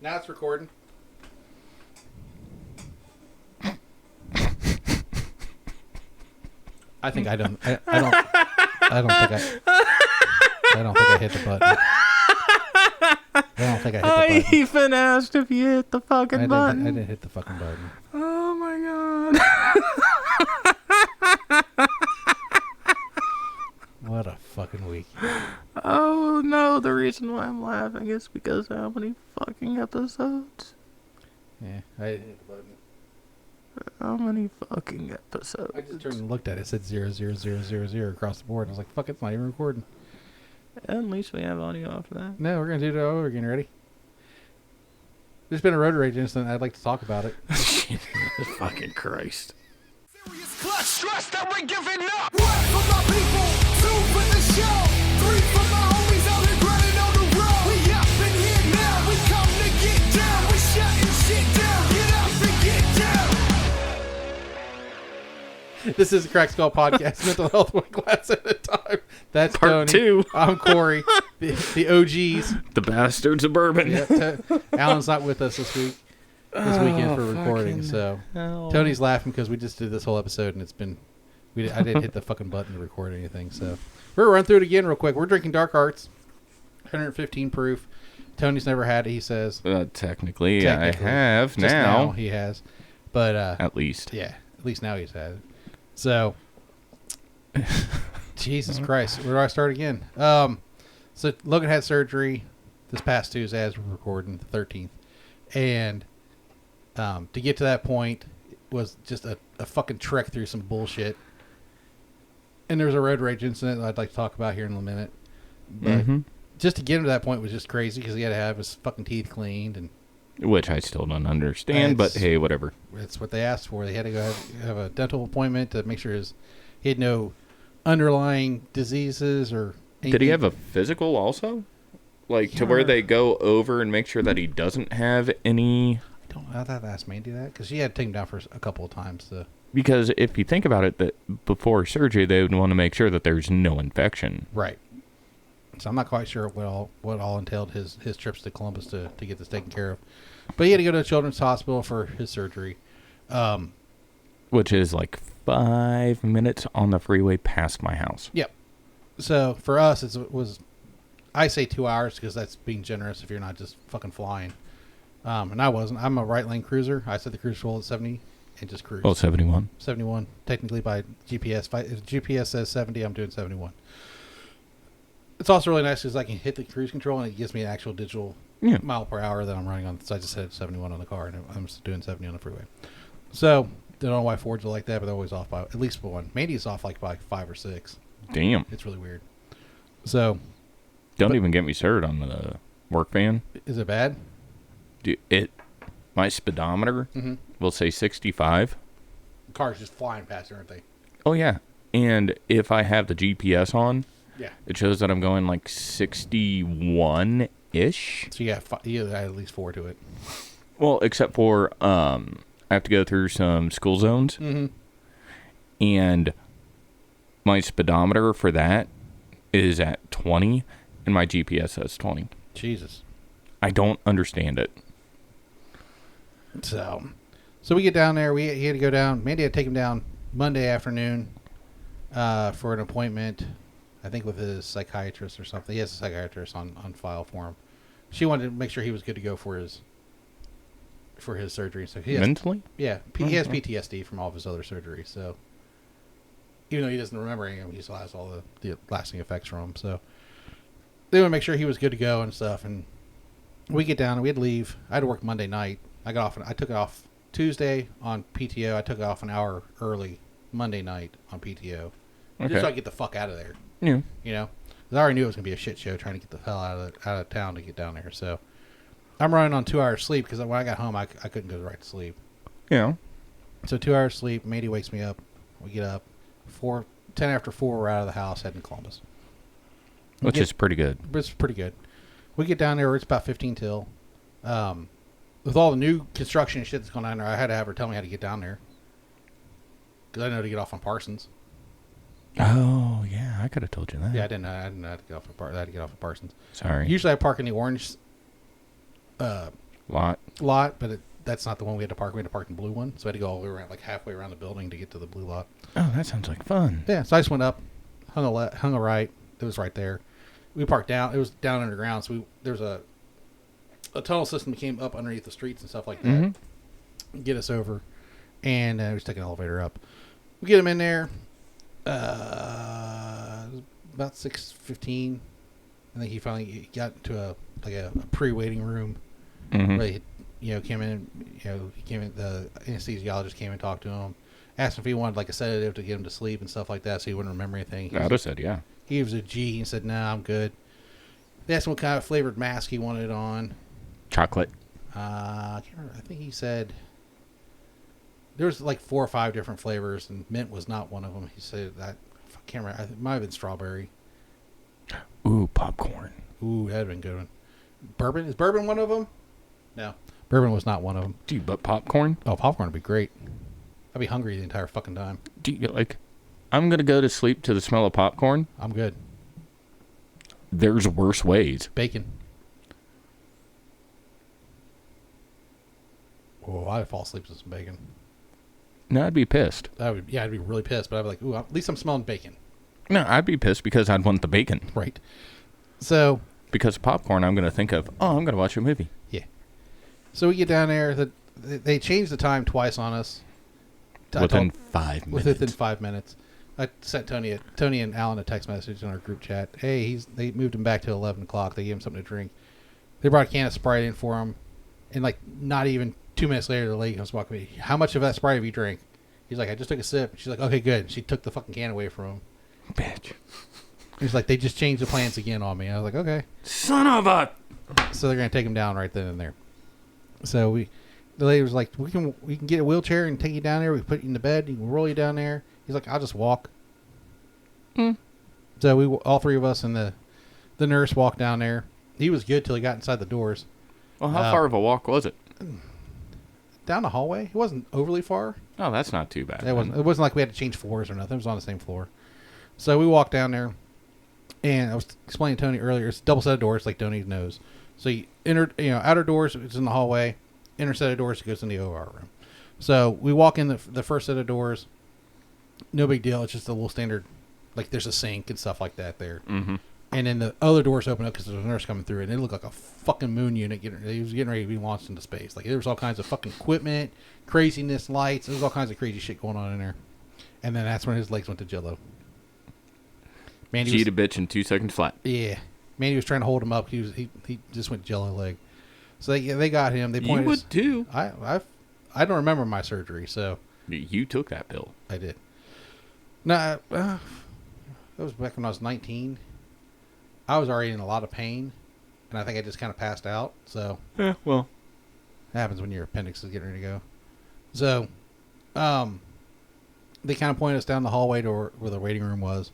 Now it's recording. I think I don't. I don't think I hit the button. I don't think I hit the button. I even asked if you hit the fucking button. I didn't hit the fucking button. Oh my god. What a fucking week. Oh no, the reason why I'm laughing is because how many fucking episodes? Yeah, I didn't hit the button. How many fucking episodes? I just turned and looked at it. It said 00000 across the board. I was like, fuck, it's not even recording. At least we have audio after that. No, we're going to do it over again. Ready? There's been a road rage incident. I'd like to talk about it. Jesus fucking Christ. Serious clutch stress that we're giving up. One for my people, two for the show, three for my homies out here grinding on the road. We up in here now, we come to get down. We shutting shit down, get up and get down. This is a Crack Skull Podcast, mental health one glass at a time. That's Part Tony. 2. I'm Corey, the OGs. The bastards of bourbon. Yeah, Alan's not with us this weekend for recording. So hell. Tony's laughing because we just did this whole episode and it's been, I didn't hit the fucking button to record anything. So we're gonna run through it again real quick. We're drinking Dark Arts, 115 proof. Tony's never had it. He says Technically, I have just now. he has, but At least. yeah, at least now he's had it. So, Jesus Christ, where do I start again? So Logan had surgery this past Tuesday as we're recording, the 13th. And to get to that point was just a fucking trek through some bullshit. And there was a road rage incident that I'd like to talk about here in a minute. But just to get him to that point was just crazy because he had to have his fucking teeth cleaned. And Which I still don't understand, but hey, whatever. it's what they asked for. They had to go have a dental appointment to make sure he had no underlying diseases or anything. Did he have a physical also? Like, to where they go over and make sure that he doesn't have any... I'd have to ask Mandy that because she had to take him down for a couple of times. Because if you think about it, that before surgery, they would want to make sure that there's no infection. Right. So I'm not quite sure what all entailed his trips to Columbus to get this taken care of. But he had to go to a children's hospital for his surgery. Which is like 5 minutes on the freeway past my house. Yep. So for us, it was, I say 2 hours because that's being generous if you're not just fucking flying. And I wasn't. I'm a right lane cruiser. I set the cruise control at 70 and just cruise. Oh, 71. 71. Technically by GPS. If GPS says 70, I'm doing 71. It's also really nice because I can hit the cruise control and it gives me an actual digital mile per hour that I'm running on. So I just hit 71 on the car and I'm just doing 70 on the freeway. So I don't know why Fords are like that, but they're always off by at least one. Mandy's off like by 5 or 6. Damn. It's really weird. So Don't even get me started on the work van. is it bad? Dude, my speedometer will say 65. The cars just flying past, aren't they? Oh, yeah. And if I have the GPS on, Yeah. it shows that I'm going like 61-ish. So you got at least 4 to it. Well, except for I have to go through some school zones. Mm-hmm. And my speedometer for that is at 20, and my GPS says 20. Jesus. I don't understand it. So we get down there. He had to go down. Mandy had to take him down Monday afternoon for an appointment, I think with his psychiatrist or something. He has a psychiatrist on file for him. She wanted to make sure he was good to go for his surgery. So he has, Mentally? Yeah, he has PTSD from all of his other surgeries. So even though he doesn't remember any of them, he still has all the lasting effects from them. So they want to make sure he was good to go and stuff. And we get down and we had to leave. I had to work Monday night. I took it off Tuesday on PTO. I took it off an hour early Monday night on PTO. Okay. Just so I could get the fuck out of there. Yeah. You know? 'Cause I already knew it was going to be a shit show trying to get the hell out of town to get down there. So I'm running on 2 hours sleep because when I got home, I couldn't go right to sleep. Yeah. So 2 hours sleep. Mandy wakes me up. We get up. 10 after 4, we're out of the house heading to Columbus. Which is pretty good. But it's pretty good. We get down there. It's about 15 till. With all the new construction and shit that's going on there, I had to have her tell me how to get down there. Because I know to get off on Parsons. Oh, yeah. I could have told you that. Yeah, I didn't know how to get off of Parsons. Sorry. Usually I park in the orange lot, but that's not the one we had to park. We had to park in the blue one, so I had to go all the way around, like halfway around the building to get to the blue lot. Oh, that sounds like fun. Yeah, so I just went up, hung a right. It was right there. We parked down. It was down underground, so there's a tunnel system that came up underneath the streets and stuff like that. Get us over, and we just took an elevator up. We get him in there. About 6:15. I think he finally got into a pre-waiting room. Where he came in. The anesthesiologist came and talked to him, asked him if he wanted like a sedative to get him to sleep and stuff like that, so he wouldn't remember anything. I would have said yeah. He was a G and said, "Nah, I'm good." They asked him what kind of flavored mask he wanted on. Chocolate. I can't remember. I think he said there was like 4 or 5 different flavors, and mint was not one of them. He said that. I can't remember. It might have been strawberry. Ooh, popcorn. Ooh, that'd have been a good one. Bourbon? Is bourbon one of them? No. Bourbon was not one of them. Dude, but popcorn? Oh, popcorn would be great. I'd be hungry the entire fucking time. Dude, like, I'm going to go to sleep to the smell of popcorn. I'm good. There's worse ways. Bacon. Oh, I'd fall asleep to some bacon. No, I'd be pissed. I'd be really pissed, but I'd be like, ooh, at least I'm smelling bacon. No, I'd be pissed because I'd want the bacon. Right. So. Because popcorn, I'm going to think of, I'm going to watch a movie. Yeah. So we get down there. They changed the time twice on us. Within 5 minutes. Within 5 minutes. I sent Tony and Alan a text message in our group chat. Hey, they moved him back to 11 o'clock. They gave him something to drink. They brought a can of Sprite in for him. And like not even 2 minutes later, the lady comes walking me. How much of that Sprite have you drank? He's like, I just took a sip. She's like, okay, good. She took the fucking can away from him. Bitch. He's like, they just changed the plans again on me. I was like, okay. Son of a... So they're going to take him down right then and there. So the lady was like, we can get a wheelchair and take you down there. We can put you in the bed. You can roll you down there. He's like, I'll just walk. So we all three of us and the nurse walked down there. He was good till he got inside the doors. Well, how far of a walk was it? Down the hallway. It wasn't overly far. Oh, that's not too bad. It wasn't like we had to change floors or nothing. It was on the same floor. So we walked down there, and I was explaining to Tony earlier, it's a double set of doors like Tony knows. So you enter, outer doors, it's in the hallway. Inner set of doors, it goes in the OR room. So we walk in the first set of doors. No big deal. It's just a little standard, like there's a sink and stuff like that there. Mm-hmm. And then the other doors open up because there's a nurse coming through, and it looked like a fucking moon unit. He was getting ready to be launched into space. Like there was all kinds of fucking equipment, craziness, lights. There was all kinds of crazy shit going on in there. And then that's when his legs went to jello. Mandy Cheat a bitch in 2 seconds flat. Yeah, Mandy was trying to hold him up. He just went jello leg. So they got him. They pointed. You would too. I don't remember my surgery, so you took that pill. I did. No, that was back when I was 19. I was already in a lot of pain, and I think I just kind of passed out. So yeah, well, that happens when your appendix is getting ready to go. So, they kind of pointed us down the hallway to where the waiting room was,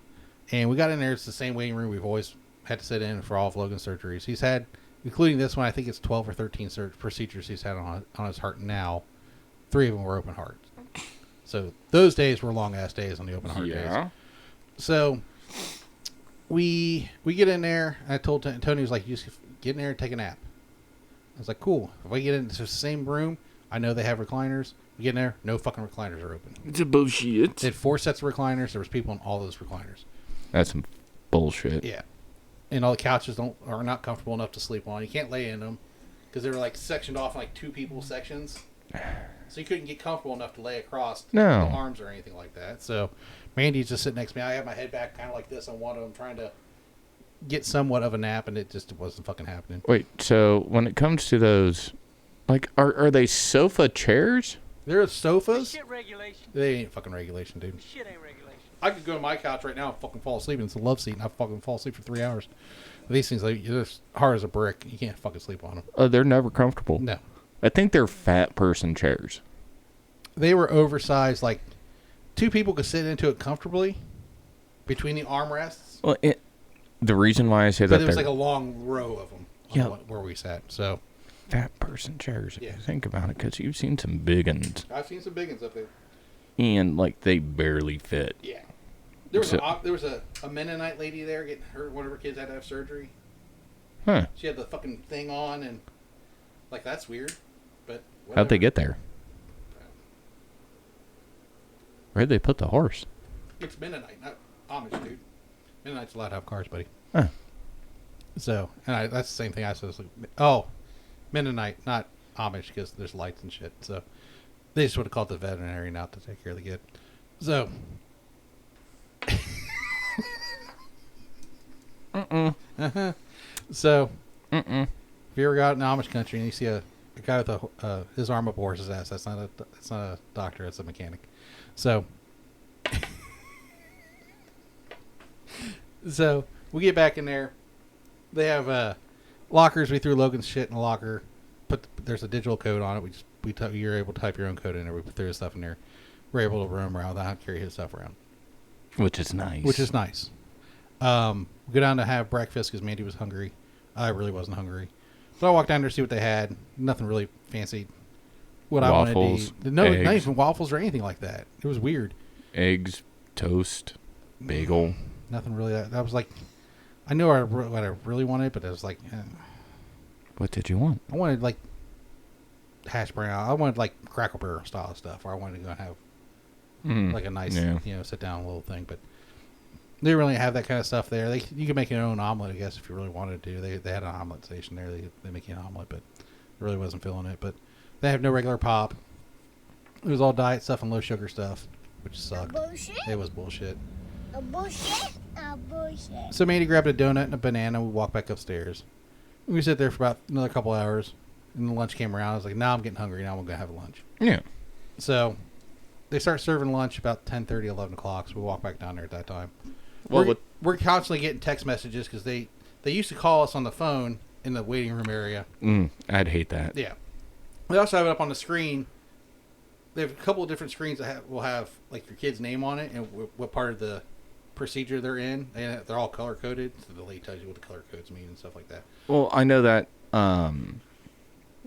and we got in there. It's the same waiting room we've always had to sit in for all of Logan's surgeries. He's had, including this one, I think it's 12 or 13 procedures he's had on his heart now. 3 of them were open heart. So those days were long ass days on the open heart days. So we get in there. And I told Tony was like, "You just get in there and take a nap." I was like, "Cool." If we get into the same room, I know they have recliners. We get in there, no fucking recliners are open. It's a bullshit. They had 4 sets of recliners. There was people in all those recliners. That's some bullshit. Yeah, and all the couches are not comfortable enough to sleep on. You can't lay in them because they were like sectioned off in like 2 people sections. So you couldn't get comfortable enough to lay across the arms or anything like that. So Mandy's just sitting next to me. I have my head back kind of like this on one of them, trying to get somewhat of a nap, and it just wasn't fucking happening. Wait, so when it comes to those, like, are they sofa chairs? They're sofas. Shit regulation. They ain't fucking regulation, dude. Shit ain't regulation. I could go to my couch right now and fucking fall asleep, and it's a love seat, and I fucking fall asleep for 3 hours. These things, like, they're as hard as a brick. You can't fucking sleep on them. They're never comfortable. No. I think they're fat person chairs. They were oversized, like 2 people could sit into it comfortably between the armrests. Well, the reason why I say that, but there was like a long row of them where we sat. So fat person chairs, if you think about it, because you've seen some big ones. I've seen some big ones up there. And, like, they barely fit. Yeah. There was a Mennonite lady there getting one of her kids had to have surgery. Huh. She had the fucking thing on, and Like, that's weird, but whatever. How'd they get there? Where'd they put the horse? It's Mennonite, not Amish, dude. Mennonites allowed to have cars, buddy. Huh. So, and that's the same thing I said. Like, oh, Mennonite, not Amish, because there's lights and shit. So, they just would have called the veterinary now to take care of the kid. So, So, if you ever got in Amish country and you see a guy with his arm up a horse's ass, that's not a doctor, that's a mechanic. So, so we get back in there. They have lockers. We threw Logan's shit in a locker. There's a digital code on it. You're able to type your own code in there. We threw his stuff in there. We're able to roam around without carry his stuff around, which is nice. We go down to have breakfast because Mandy was hungry. I really wasn't hungry, so I walked down there to see what they had. Nothing really fancy. What waffles, I wanted to eat. No, eggs. not even waffles or anything like that. It was weird. Eggs, toast, bagel. Nothing really. That was like, I knew what I really wanted, but I was like, What did you want? I wanted like hash brown. I wanted like Crackle Barrel style stuff, or I wanted to go and have like a nice, sit down little thing. But they didn't really have that kind of stuff there. You could make your own omelet, I guess, if you really wanted to. They had an omelet station there. They make you an omelet, but I really wasn't feeling it. But they have no regular pop. It was all diet stuff and low sugar stuff, which sucked. Bullshit? It was bullshit. A bullshit? A bullshit. So Mandy grabbed a donut and a banana. We walked back upstairs. We sit there for about another couple hours. And the lunch came around. I was like, now I'm getting hungry. Now I'm going to have lunch. Yeah. So they start serving lunch about 10:30, 11 o'clock. So we walk back down there at that time. Well, we're constantly getting text messages because they used to call us on the phone in the waiting room area. I'd hate that. Yeah. They also have it up on the screen. They have a couple of different screens that will have like your kid's name on it and what part of the procedure they're in. And they're all color coded, so the lady tells you what the color codes mean and stuff like that. Well, I know that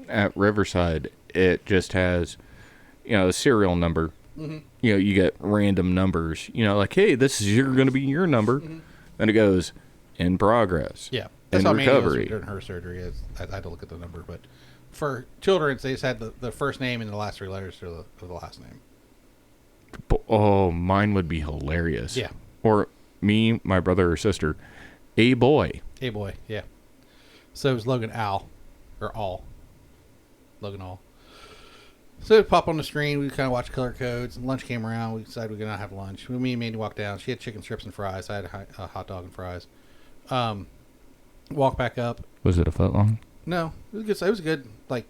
at Riverside, it just has, a serial number. Mm-hmm. You get random numbers. Like, hey, this is going to be your number. Mm-hmm. And it goes, in progress. Yeah. That's in how recovery. Mandy was during her surgery. I had to look at the number. But for children, they just had the first name and the last three letters of the last name. Oh, mine would be hilarious. Yeah. Or me, my brother or sister, a boy. A boy, yeah. So it was Logan Al. Or All. Logan All. So it pop on the screen. We kind of watched color codes. And lunch came around. We decided we were going to have lunch. Me and Mandy walked down. She had chicken strips and fries. I had a hot dog and fries. Walk back up. Was it a foot long? No. It was good. It was a good, like,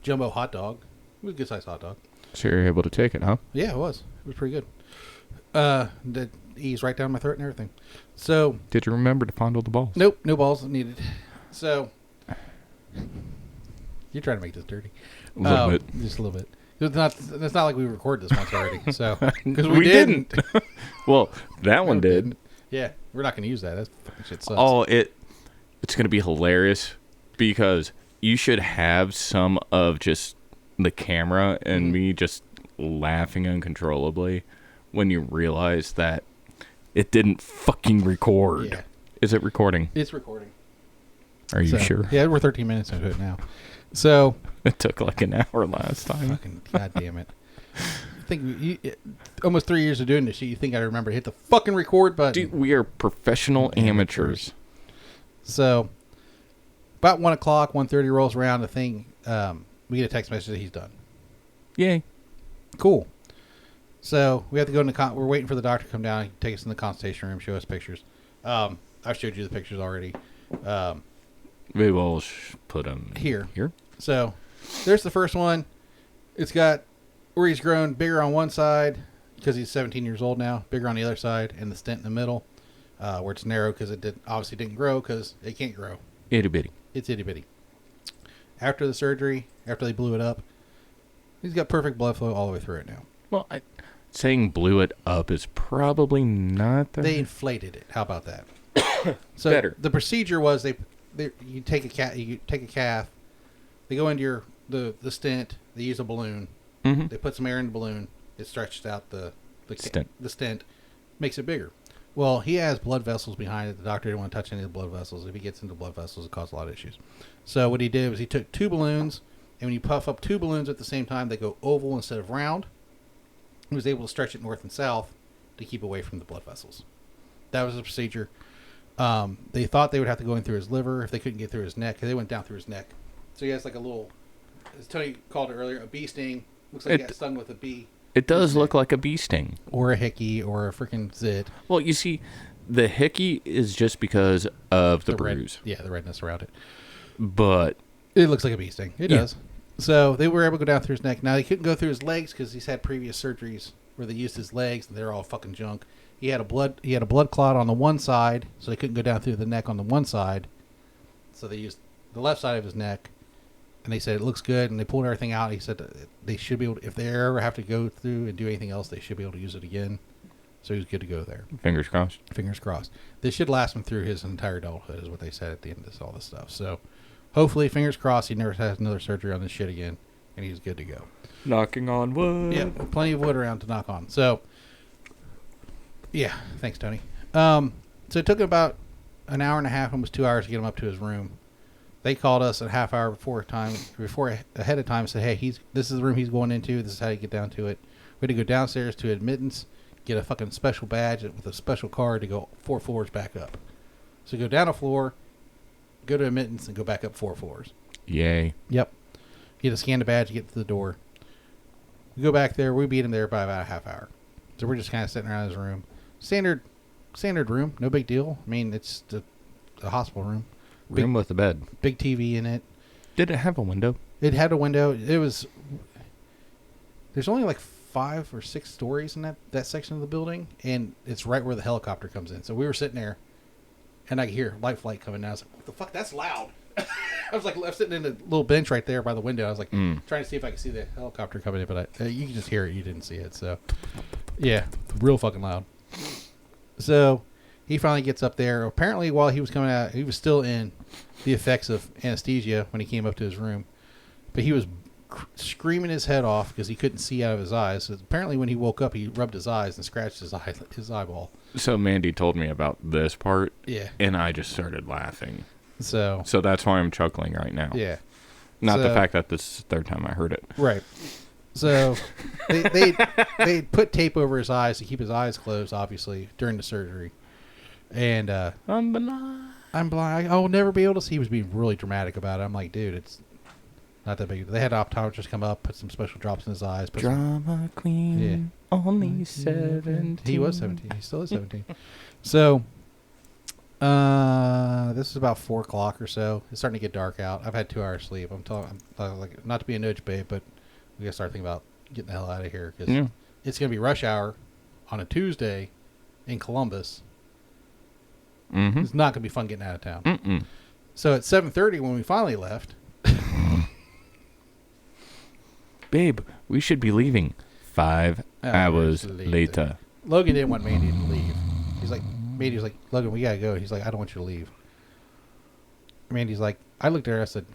jumbo hot dog. It was a good sized hot dog. So you're able to take it, huh? Yeah, it was. It was pretty good. The ease right down my throat and everything. So. Did you remember to fondle the balls? Nope. No balls needed. So. You're trying to make this dirty. A little bit. Just a little bit. It's not like we recorded this once already. So because we didn't. Well, that one did. Yeah, we're not going to use that. That fucking shit sucks. Oh, it's going to be hilarious because you should have some of just the camera and me just laughing uncontrollably when you realize that it didn't fucking record. Yeah. Is it recording? It's recording. Are you sure? Yeah, we're 13 minutes into it now. So it took like an hour last time. Fucking goddamn it! I think almost 3 years of doing this shit. You think I remember to hit the fucking record button? Dude, we are professional amateurs. So about 1 o'clock, 1:30 rolls around. The thing, we get a text message that he's done. Yay! Cool. So we have to go into. We're waiting for the doctor to come down, take us in the consultation room, show us pictures. I showed you the pictures already. We will put them here. Here. So there's the first one. It's got where he's grown bigger on one side because he's 17 years old now, bigger on the other side, and the stent in the middle where it's narrow because it obviously didn't grow because it can't grow. Itty bitty. It's itty bitty. After the surgery, after they blew it up, he's got perfect blood flow all the way through it now. Well, saying blew it up is probably not the... They inflated it. How about that? So better. The procedure was you take a calf, they go into the stent, they use a balloon, they put some air in the balloon, it stretches out the stent. The stent makes it bigger. Well, he has blood vessels behind it. The doctor didn't want to touch any of the blood vessels. If he gets into blood vessels, it causes a lot of issues. So what he did was he took 2 balloons, and when you puff up 2 balloons at the same time, they go oval instead of round. He was able to stretch it north and south to keep away from the blood vessels. That was the procedure. They thought they would have to go in through his liver if they couldn't get through his neck, because they went down through his neck. So he has like a little, as Tony called it earlier, a bee sting. Looks like he got stung with a bee. It does look like a bee sting. Or a hickey, or a freaking zit. Well, you see, the hickey is just because of the bruise. The redness around it. But it looks like a bee sting. It does. So they were able to go down through his neck. Now, they couldn't go through his legs because he's had previous surgeries where they used his legs, and they're all fucking junk. He had a blood clot on the one side, so they couldn't go down through the neck on the one side. So they used the left side of his neck, and they said it looks good, and they pulled everything out. He said that they should be able to, if they ever have to go through and do anything else, they should be able to use it again. So he was good to go there. Fingers crossed. Fingers crossed. This should last him through his entire adulthood, is what they said at the end of all this stuff. So hopefully, fingers crossed, he never has another surgery on this shit again, and he's good to go. Knocking on wood. Yeah, plenty of wood around to knock on. So, yeah, thanks, Tony. So it took about an hour and a half, almost 2 hours to get him up to his room. They called us a half hour ahead of time, and said, "Hey, this is the room he's going into. This is how you get down to it." We had to go downstairs to admittance, get a fucking special badge with a special card to go 4 floors back up. So go down a floor, go to admittance, and go back up 4 floors. Yay. Yep. You had to scan the badge to get to the door. We go back there. We beat him there by about a half hour. So we're just kind of sitting around his room. Standard room. No big deal. I mean, it's a hospital room. Room with a bed. Big TV in it. Did it have a window? It had a window. There's only like 5 or 6 stories in that section of the building, and it's right where the helicopter comes in. So we were sitting there, and I could hear light flight coming down. I was like, what the fuck? That's loud. I was sitting in a little bench right there by the window. I was like trying to see if I could see the helicopter coming in, but you can just hear it. You didn't see it. So, yeah, real fucking loud. So he finally gets up there. Apparently, while he was coming out, he was still in the effects of anesthesia when he came up to his room. But he was screaming his head off because he couldn't see out of his eyes. So apparently, when he woke up, he rubbed his eyes and scratched his eyeball. So Mandy told me about this part. Yeah. And I just started laughing. So that's why I'm chuckling right now. Yeah. Not the fact that this is the third time I heard it. Right. So they put tape over his eyes to keep his eyes closed, obviously, during the surgery. And I'm blind. I'm blind. I'll never be able to see. He was being really dramatic about it. I'm like, dude, it's not that big. They had optometrists come up, put some special drops in his eyes. Drama queen. Yeah. Only 17. He was 17. He still is 17. So this is about 4 o'clock or so. It's starting to get dark out. I've had 2 hours sleep. I'm like, not to be a nudge babe, but we gotta start thinking about getting the hell out of here because it's gonna be rush hour on a Tuesday in Columbus. Mm-hmm. It's not gonna be fun getting out of town. Mm-mm. So at 7:30 when we finally left, babe, we should be leaving 5 hours later. Logan didn't want Mandy to leave. Mandy was like, Logan, we gotta go. He's like, I don't want you to leave. Mandy's like, I looked at her. I said,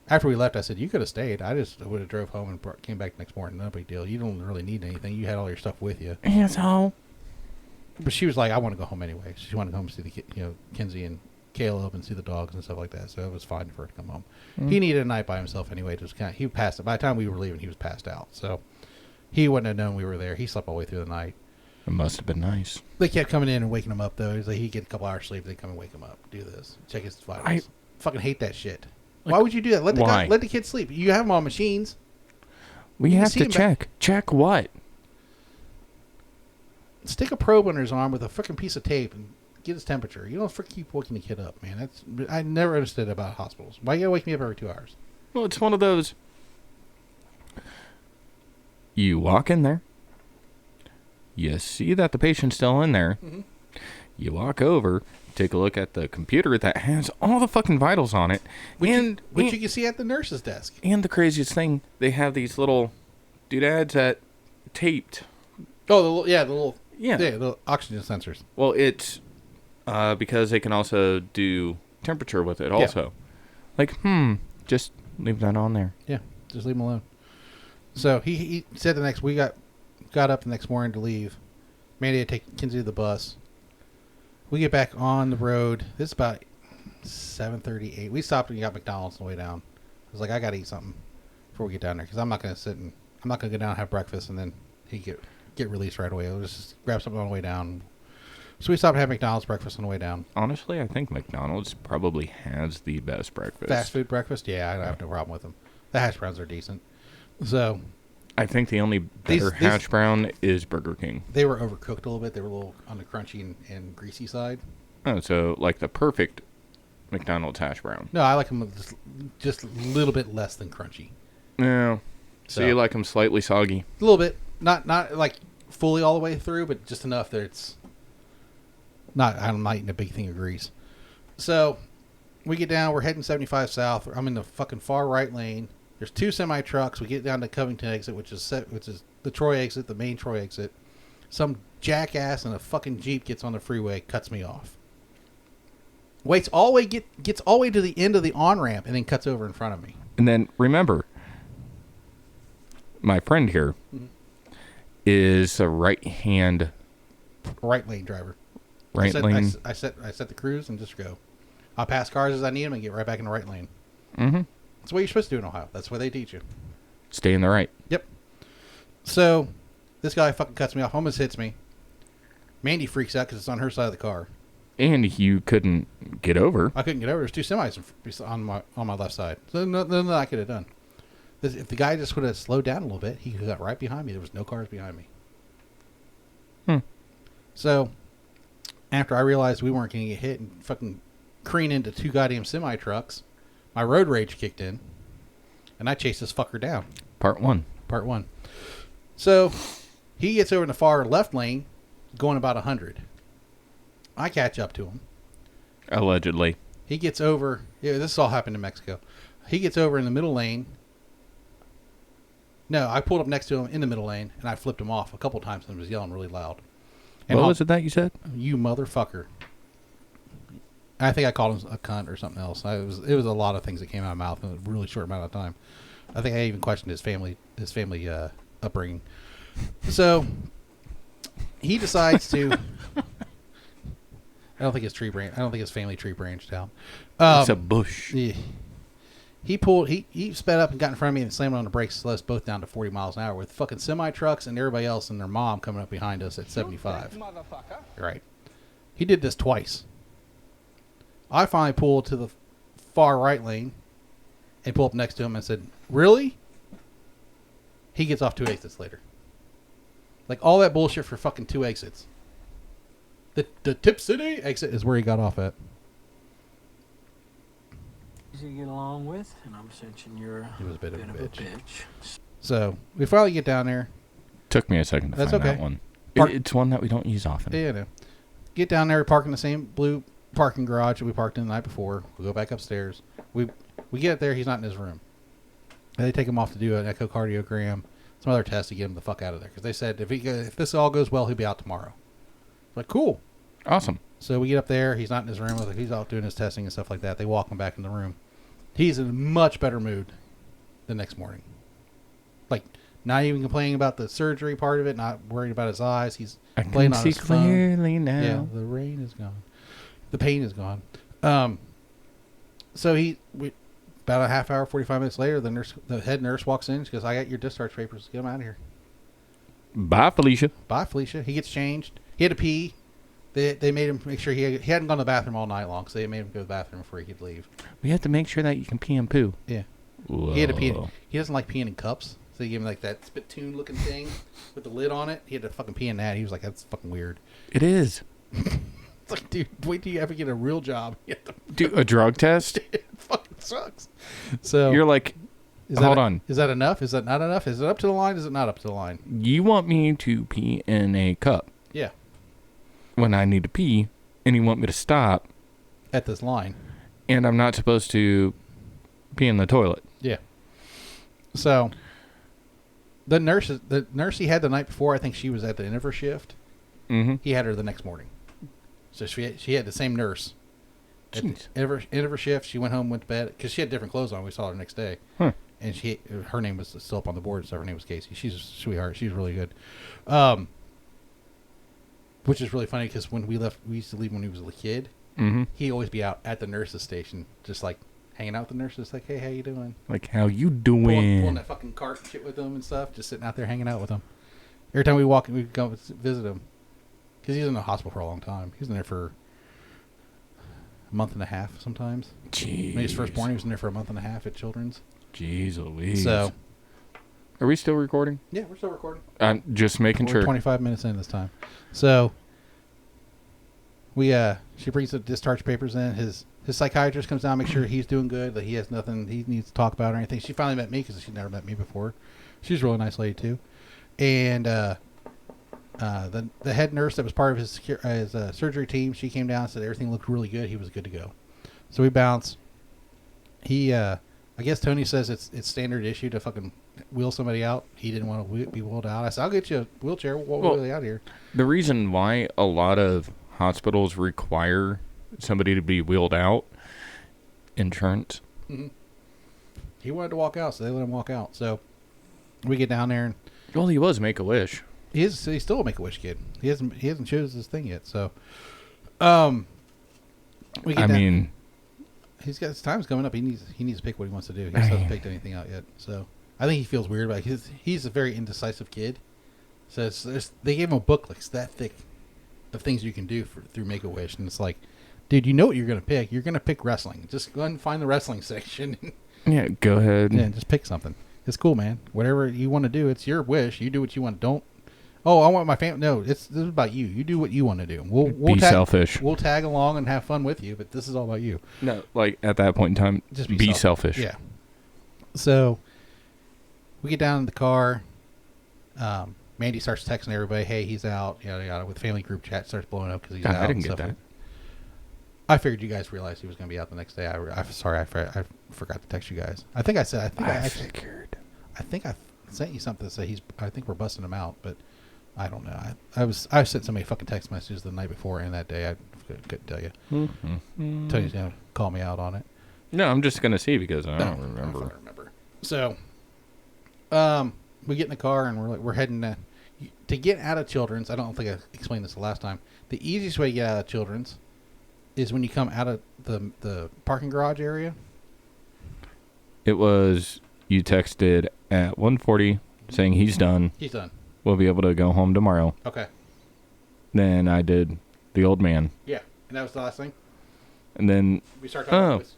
after we left, I said, you could have stayed. I just would have drove home and came back the next morning. No big deal. You don't really need anything. You had all your stuff with you. Asshole. But she was like, I want to go home anyway. She wanted to go home and see Kinsey and Caleb and see the dogs and stuff like that. So it was fine for her to come home. Mm-hmm. He needed a night by himself anyway. He passed it. By the time we were leaving, he was passed out. So he wouldn't have known we were there. He slept all the way through the night. It must have been nice. They kept coming in and waking him up, though. He's like, he'd get a couple hours sleep. They come and wake him up. Do this. Check his vitals. I fucking hate that shit. Like, why would you do that? Let the kids sleep. You have them on machines. We have to check. Check what? Stick a probe under his arm with a freaking piece of tape and get his temperature. You don't freaking keep waking the kid up, man. I never understood about hospitals. Why you gotta wake me up every 2 hours? Well, it's one of those. You walk in there. You see that the patient's still in there. Mm-hmm. You walk over, take a look at the computer that has all the fucking vitals on it. Which you can see at the nurse's desk. And the craziest thing, they have these little doodads that taped. Oh, the little oxygen sensors. Well, it's because they can also do temperature with it also. Like, just leave that on there. Yeah, just leave them alone. So he said we got up the next morning to leave. Mandy had to take Kinsey to the bus. We get back on the road. This is about 7:38. We stopped and got McDonald's on the way down. I was like, I got to eat something before we get down there because I'm not going to go down and have breakfast and then he get released right away. We'll just grab something on the way down. So we stopped and had McDonald's breakfast on the way down. Honestly, I think McDonald's probably has the best breakfast. Fast food breakfast? Yeah, I have no problem with them. The hash browns are decent. So I think the only better hash brown is Burger King. they were overcooked a little bit. They were a little on the crunchy and greasy side. Oh, so like the perfect McDonald's hash brown. No, I like them just a little bit less than crunchy. No. So you like them slightly soggy? A little bit. Not like fully all the way through, but just enough that it's not. I'm not eating a big thing of grease. So we get down. We're heading 75 south. I'm in the fucking far right lane. There's two semi trucks. We get down to Covington exit, which is the Troy exit, the main Troy exit. Some jackass in a fucking Jeep gets on the freeway, cuts me off. Gets all the way to the end of the on ramp, and then cuts over in front of me. And then remember, my friend here is a right lane driver. Right lane. I set the cruise and just go. I'll pass cars as I need them and get right back in the right lane. Mm-hmm. That's what you're supposed to do in Ohio. That's what they teach you. Stay in the right. Yep. So this guy fucking cuts me off, almost hits me. Mandy freaks out because it's on her side of the car. And you couldn't get over. I couldn't get over. There's two semis on my left side. So nothing I could have done. If the guy just would have slowed down a little bit, he could have got right behind me. There was no cars behind me. So after I realized we weren't going to get hit and fucking careen into two goddamn semi trucks, my road rage kicked in, and I chased this fucker down. Part one. So he gets over in the far left lane, going about 100. I catch up to him. Allegedly. He gets over. Yeah, this all happened in Mexico. He gets over in the middle lane. No, I pulled up next to him in the middle lane, and I flipped him off a couple times and was yelling really loud. And what was it that you said? You motherfucker. I think I called him a cunt or something else. It was a lot of things that came out of my mouth in a really short amount of time. I think I even questioned his family upbringing. So he decides to. I don't think his family tree branched out. It's a bush. Yeah. He sped up and got in front of me and slammed on the brakes, slowed us both down to 40 miles an hour with fucking semi trucks and everybody else and their mom coming up behind us at 75. Right. He did this twice. I finally pulled to the far right lane and pulled up next to him and said, "Really?" He gets off 2 exits later. Like all that bullshit for fucking 2 exits. The Tip City exit is where he got off at. Easy to get along with, and I'm sensing you're He was a bit of a a bitch. bitch. So we finally get down there. Took me a second to That's find okay. that one. Park- It's one that we don't use often. Yeah, no. Get down there, we park in the same blue parking garage that we parked in the night before. We go back upstairs. We get there, he's not in his room. And they take him off to do an echocardiogram, some other tests to get him the fuck out of there. Because they said if this all goes well, he'll be out tomorrow. Like, cool. Awesome. So we get up there, he's not in his room. He's out doing his testing and stuff like that. They walk him back in the room. He's in a much better mood the next morning. Like, not even complaining about the surgery part of it, not worried about his eyes. He's I playing can on see his phone. clearly now. Yeah, the rain is gone. The pain is gone. So about a half hour, 45 minutes later, the head nurse walks in. She goes, "I got your discharge papers. Get him out of here." Bye, Felicia. Bye, Felicia. He gets changed. He had to pee. They made him make sure he hadn't gone to the bathroom all night long, so they made him go to the bathroom before he could leave. We have to make sure that you can pee and poo. Yeah. Whoa. He had to pee. He doesn't like peeing in cups, so they gave him like that spittoon looking thing with the lid on it. He had to fucking pee in that. He was like, "That's fucking weird." It is. It's like, dude, wait till you ever get a real job. You have to Do a drug test? it fucking sucks. So You're like, hold on. Is that enough? Is that not enough? Is it up to the line? Is it not up to the line? You want me to pee in a cup Yeah, when I need to pee, and you want me to stop, at this line. and I'm not supposed to pee in the toilet. Yeah. So the nurse he had the night before, I think she was at the end of her shift. Mm-hmm. He had her the next morning. So she had the same nurse. At the Jeez. end of her shift, she went home, went to bed because she had different clothes on. We saw her the next day, Huh. and her name was still up on the board. So her name was Casey. She's a sweetheart. She's really good. Which is really funny because when we left, we used to leave when he was a kid. Mm-hmm. He'd always be out at the nurse's station, just like hanging out with the nurses. Like, hey, how you doing? Like, how you doing? Pulling that fucking cart and shit with them and stuff. Just sitting out there hanging out with them. Every time we walk, we go visit him because he's in the hospital for a long time. He's in there for a month and a half sometimes. Jeez. When he was first born, he was in there for a month and a half at Children's. Jeez Louise. So, are we still recording? yeah, we're still recording. I'm just making We're sure. 25 minutes in this time. So, she brings the discharge papers in. His psychiatrist comes down, make sure he's doing good, that he has nothing he needs to talk about or anything. She finally met me because she'd never met me before. She's a really nice lady too. And the head nurse that was part of his surgery team, she came down and said everything looked really good. He was good to go. So we bounce. He, I guess Tony says it's standard issue to fucking wheel somebody out. He didn't want to be wheeled out. I said, I'll get you a wheelchair. We'll wheel you out here. The reason why a lot of hospitals require somebody to be wheeled out, insurance. Mm-hmm. He wanted to walk out, so they let him walk out. So we get down there, and Well, he was Make-A-Wish. he's still a Make-A-Wish kid. He hasn't chosen his thing yet. So, we get I down. mean, He's got his time's coming up. He needs to pick what he wants to do. He just hasn't picked anything out yet. So I think he feels weird about it. He's a very indecisive kid. So they gave him a book like that thick of things you can do through Make-A-Wish, and it's like, dude, you know what you're gonna pick. You're gonna pick wrestling. Just go ahead and find the wrestling section. yeah, go ahead. Yeah, just pick something. It's cool, man. Whatever you want to do, it's your wish. You do what you want. Don't. Oh, I want my family. No, this is about you. You do what you want to do. We'll Be selfish. We'll tag along and have fun with you, but this is all about you. No, like at that point in time, Just be selfish. Yeah. So we get down in the car. Mandy starts texting everybody, "Hey, he's out." Yada yada. With family group chat starts blowing up because he's God, out. I didn't and get stuff. that. I figured you guys realized he was going to be out the next day. I'm sorry, I forgot to text you guys. I think I said. I figured. I think I sent you something to say I think we're busting him out, but I don't know. I sent so many fucking text messages the night before and that day I couldn't tell you. Mm-hmm. Tony's gonna call me out on it. No, I'm just gonna see because I don't I remember. don't remember. So, we get in the car and we're heading to get out of Children's. I don't think I explained this the last time. The easiest way to get out of Children's is when you come out of the parking garage area. It was you texted at 1:40 saying he's done. He's done. We'll be able to go home tomorrow. Okay. Then I did the old man. Yeah, and that was the last thing. And then We started talking about this.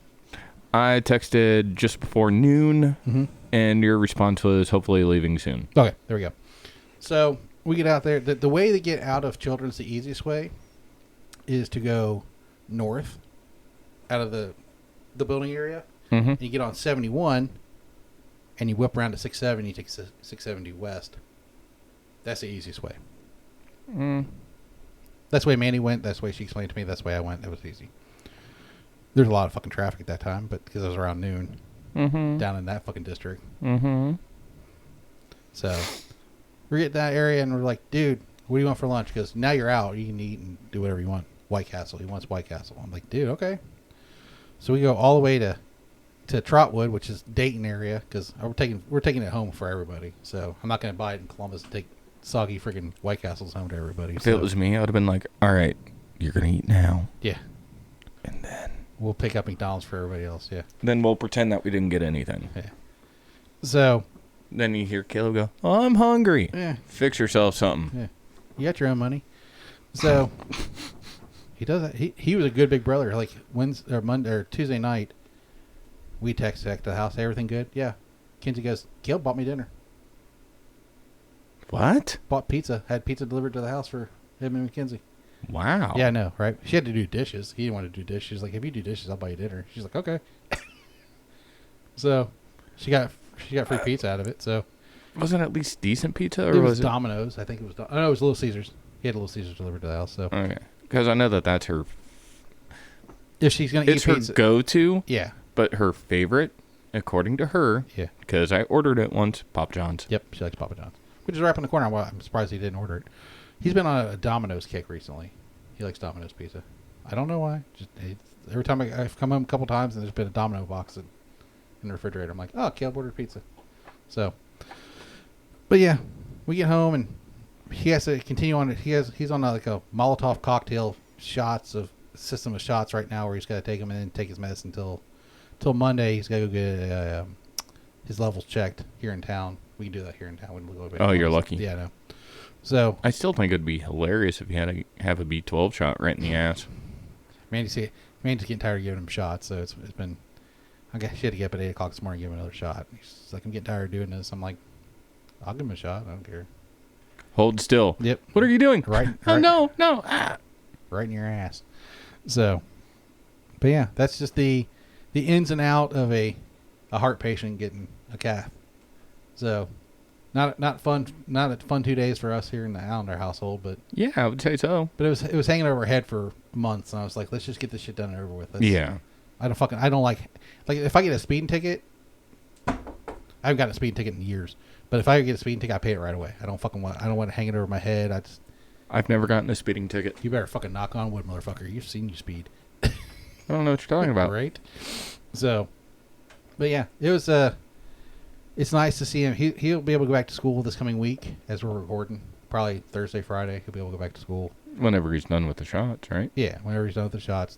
I texted just before noon, Mm-hmm. and your response was hopefully leaving soon. Okay, there we go. So we get out there. The way to get out of Children's, the easiest way, is to go north out of the building area. Mm-hmm. And you get on 71, and you whip around to 670. You take 670 west. That's the easiest way. That's the way Mandy went. That's the way she explained to me. That's the way I went. That was easy. There's a lot of fucking traffic at that time, but because it was around noon down in that fucking district. Mm-hmm. So we get that area, and we're like, dude, what do you want for lunch? Because now you're out. You can eat and do whatever you want. White Castle. He wants White Castle. I'm like, dude, okay. So we go all the way to Trotwood, which is Dayton area, because we're taking it home for everybody. So I'm not going to buy it in Columbus and take soggy freaking White Castles home to everybody. If so, it was me, I would have been like, all right, you're going to eat now. yeah, And then we'll pick up McDonald's for everybody else. Yeah. we'll pretend that we didn't get anything. Yeah. So Then you hear Caleb go, oh, I'm hungry. yeah, Fix yourself something. yeah, you got your own money. So he does that. He was a good big brother. Like Wednesday or Monday or Tuesday night, we text back to the house. Everything good? Yeah. Kinsey goes, Caleb bought me dinner. What? Bought pizza. Had pizza delivered to the house for him and Mackenzie. Wow. Yeah, I know, right? She had to do dishes. He didn't want to do dishes. She's like, if you do dishes, I'll buy you dinner. She's like, okay. So she got free pizza out of it. So Was it at least decent pizza? Or it was was it? Domino's. I think it was. No, it was Little Caesars. He had Little Caesars delivered to the house. So Okay. Because I know that's her. if she's gonna eat It's her pizza, go-to, yeah, but her favorite, according to her, yeah, because I ordered it once, Papa John's. yep. She likes Papa John's, which is right up in the corner. I'm surprised he didn't order it. He's been on a Domino's kick recently. He likes Domino's pizza. I don't know why. Just every time I've come home a couple times and there's been a Domino box in the refrigerator. I'm like, oh, Caleb ordered pizza. So, but yeah, we get home and he has to continue on. He's on like a Molotov cocktail system of shots right now, where he's got to take them and then take his medicine till Monday. He's got to go get his levels checked here in town. We can do that here in town. We go back. Oh, you're lucky. Yeah, I know. So I still think it'd be hilarious if you had to have a B12 shot right in the ass. Mandy's getting tired of giving him shots, so it's been. She had to get up at 8 o'clock this morning and give him another shot. She's like, I'm getting tired of doing this. I'm like, I'll give him a shot. I don't care. Hold still. Yep. What are you doing? Right. Oh, no. Ah. Right in your ass. So, but yeah, that's just the ins and out of a heart patient getting a cath. So, not a fun 2 days for us here in the Allender household, but Yeah, I would say so. But it was hanging over our head for months, and I was like, let's just get this shit done and over with. Yeah. I don't like if I get a speeding ticket, I haven't gotten a speeding ticket in years. But if I get a speeding ticket, I pay it right away. I don't want it hanging over my head. I've never gotten a speeding ticket. You better fucking knock on wood, motherfucker. You've seen you speed. I don't know what you're talking about. Right? So, but yeah, it was it's nice to see him. He'll be able to go back to school this coming week as we're recording. Probably Thursday, Friday, he'll be able to go back to school. Whenever he's done with the shots, right? Yeah, whenever he's done with the shots.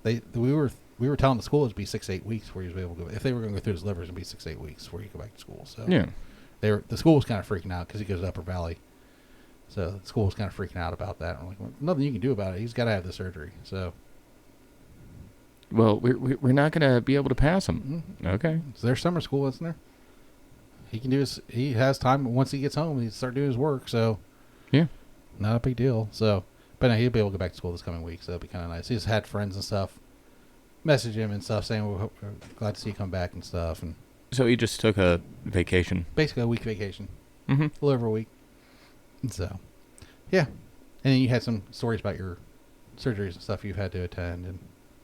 We were telling the school it'd be 6 to 8 weeks before he was able to go. If they were going to go through his livers, it'd be 6 to 8 weeks before he could go back to school. So Yeah. the school was kind of freaking out because he goes to Upper Valley. So the school was kind of freaking out about that. I'm like, well, nothing you can do about it. He's got to have the surgery. So. Well, we're not going to be able to pass him. Mm-hmm. Okay. So there's summer school, isn't there? He has time once he gets home. He start doing his work. So. Yeah. Not a big deal. So, but no, he'll be able to go back to school this coming week. So that'll be kind of nice. He's had friends and stuff message him and stuff saying we're glad to see you come back and stuff. And So he just took a vacation. basically a week vacation. Mm-hmm. A little over a week. So, yeah. And then you had some stories about your surgeries and stuff you've had to attend. And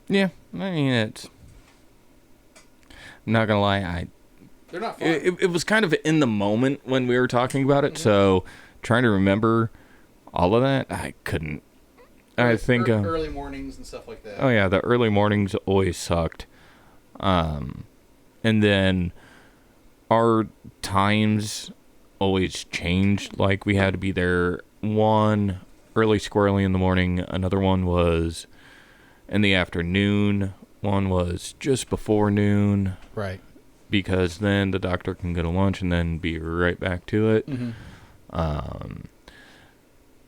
Yeah. I mean, I'm not going to lie. they're not fun. It was kind of in the moment when we were talking about it. Mm-hmm. So trying to remember all of that, I couldn't. I think early mornings and stuff like that. Oh yeah, the early mornings always sucked. And then our times always changed. Like we had to be there one early squirrely in the morning, another one was in the afternoon, one was just before noon. Right. Because then the doctor can go to lunch and then be right back to it. Mm-hmm.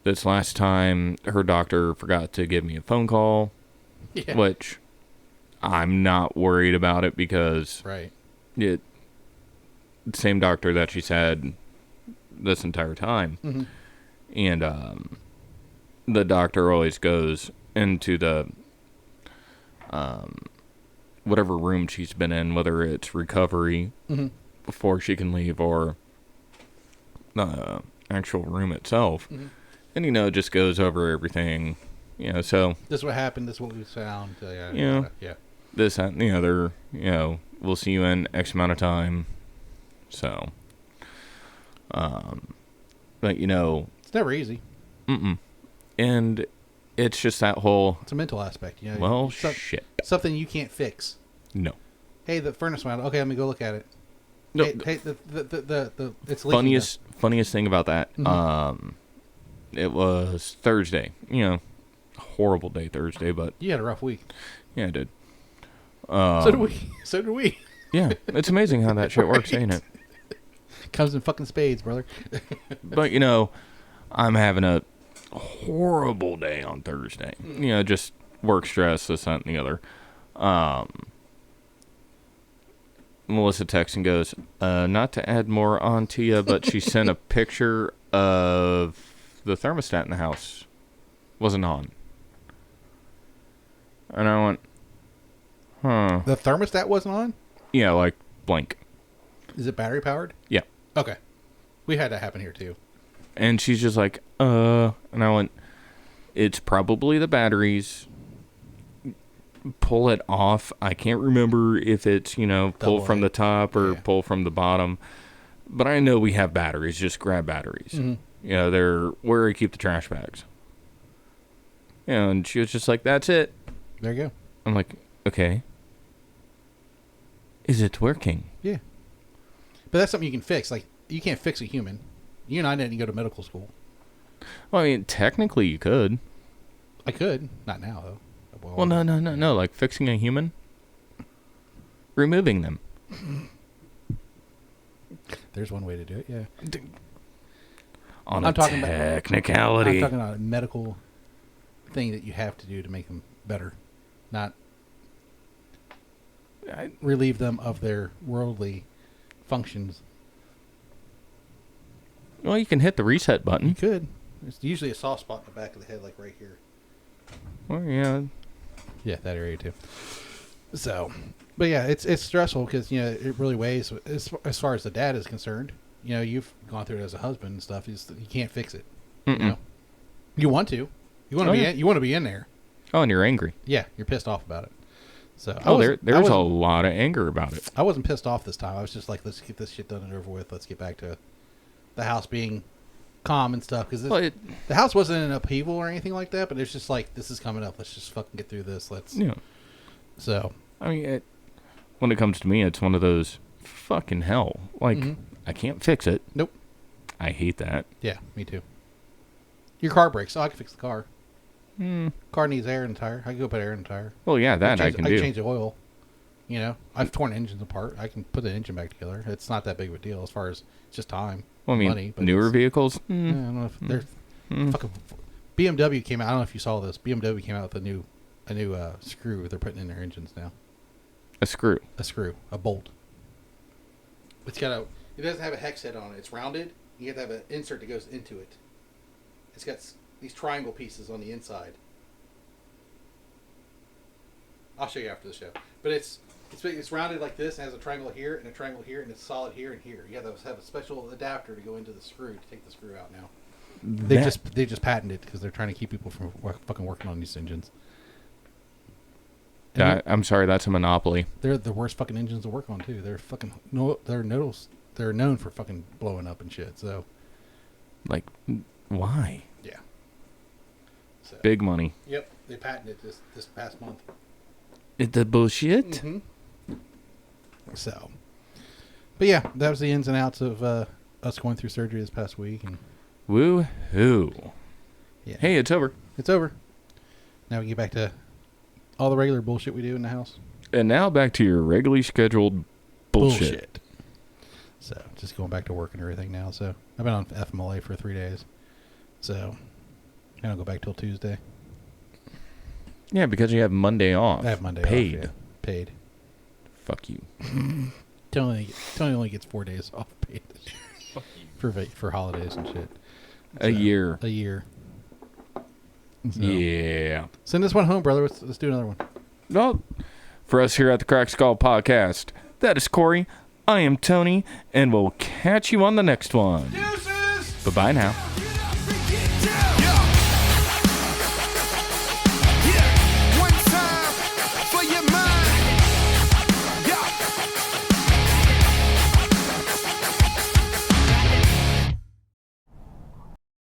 This last time, her doctor forgot to give me a phone call, which I'm not worried about it because right. Same doctor that she's had this entire time. Mm-hmm. And the doctor always goes into the whatever room she's been in, whether it's recovery mm-hmm. before she can leave or the actual room itself. Mm-hmm. And, just goes over everything, so. This is what happened. This is what we found. Yeah. This, that, and the other, we'll see you in X amount of time. So. But, it's never easy. And it's just that whole. It's a mental aspect. Well, shit. Something you can't fix. No. Hey, the furnace went out. Okay, let me go look at it. No. Hey, the it's leaking. Funniest thing about that. Mm-hmm. It was Thursday. Horrible day Thursday, but You had a rough week. yeah, I did. So did we. Yeah, it's amazing how that shit works, ain't it? Comes in fucking spades, brother. But I'm having a horrible day on Thursday. Just work stress, this, that, and the other. Melissa texts and goes, not to add more on to you, but she sent a picture of the thermostat in the house wasn't on. And I went, huh. The thermostat wasn't on? Yeah, like blank. Is it battery powered? Yeah. Okay. We had that happen here too. And she's just like, and I went, it's probably the batteries. Pull it off. I can't remember if it's, pull from the top or pull from the bottom. But I know we have batteries. Just grab batteries. Mm-hmm. They're where I keep the trash bags. And she was just like, that's it. There you go. I'm like, okay. Is it working? Yeah. But that's something you can fix. Like, you can't fix a human. You and I didn't go to medical school. Well, I mean, technically you could. I could. Not now, though. Well, no. Like fixing a human? Removing them. There's one way to do it, yeah. On I'm a talking about- technicality. I'm talking about a medical thing that you have to do to make them better. Not relieve them of their worldly functions. Well, you can hit the reset You button. could. There's usually a soft spot in the back of the head, like right here. Well, yeah. Yeah, that area too. So, but yeah, it's stressful because it really weighs as far as the dad is concerned. You've gone through it as a husband and stuff. You can't fix it. You want to. You want to be. Yeah. You want to be in there. Oh, and you're angry. Yeah, you're pissed off about it. So There's a lot of anger about it. I wasn't pissed off this time. I was just like, let's get this shit done and over with. Let's get back to the house being calm and stuff. Because the house wasn't in upheaval or anything like that, but it's just like, this is coming up. Let's just fucking get through this. So. I mean, when it comes to me, it's one of those fucking hell. Like, I can't fix it. Nope. I hate that. Yeah, me too. Your car breaks. Oh, I can fix the car. Car needs air in the tire. I can go put air in the tire. Well, yeah, that I can do. I can change the oil. I've torn engines apart. I can put the engine back together. It's not that big of a deal as far as just time. Well, I mean, money, but newer vehicles. I don't know if they're fucking. BMW came out. I don't know if you saw this. BMW came out with a new screw they're putting in their engines now. A screw. A bolt. It doesn't have a hex head on it. It's rounded. You have to have an insert that goes into it. It's got these triangle pieces on the inside. I'll show you after the show. But it's rounded like this and has a triangle here and a triangle here and it's solid here and here. You have to have a special adapter to go into the screw to take the screw out now. They just patented it because they're trying to keep people from fucking working on these engines. I'm sorry, that's a monopoly. They're the worst fucking engines to work on too. They're fucking they're known for fucking blowing up and shit. So, like, why? Yeah. So, big money. Yep, they patented this past month. It's the bullshit. Mm-hmm. So, but yeah, that was the ins and outs of us going through surgery this past week. And woo-hoo. Yeah. Hey, it's over. It's over. Now we get back to all the regular bullshit we do in the house. And now back to your regularly scheduled bullshit. So, just going back to work and everything now. So, I've been on FMLA for 3 days. So, I don't go back till Tuesday. Yeah, because you have Monday off. I have Monday paid. off. Yeah. Paid. Fuck you. Tony only gets 4 days off paid for holidays and shit. A year. A year. So, yeah. send this one home, brother. Let's do another one. Well, for us here at the Crack Skull Podcast, that is Corey. I am Tony, and we'll catch you on the next one. Deuces! Bye-bye now.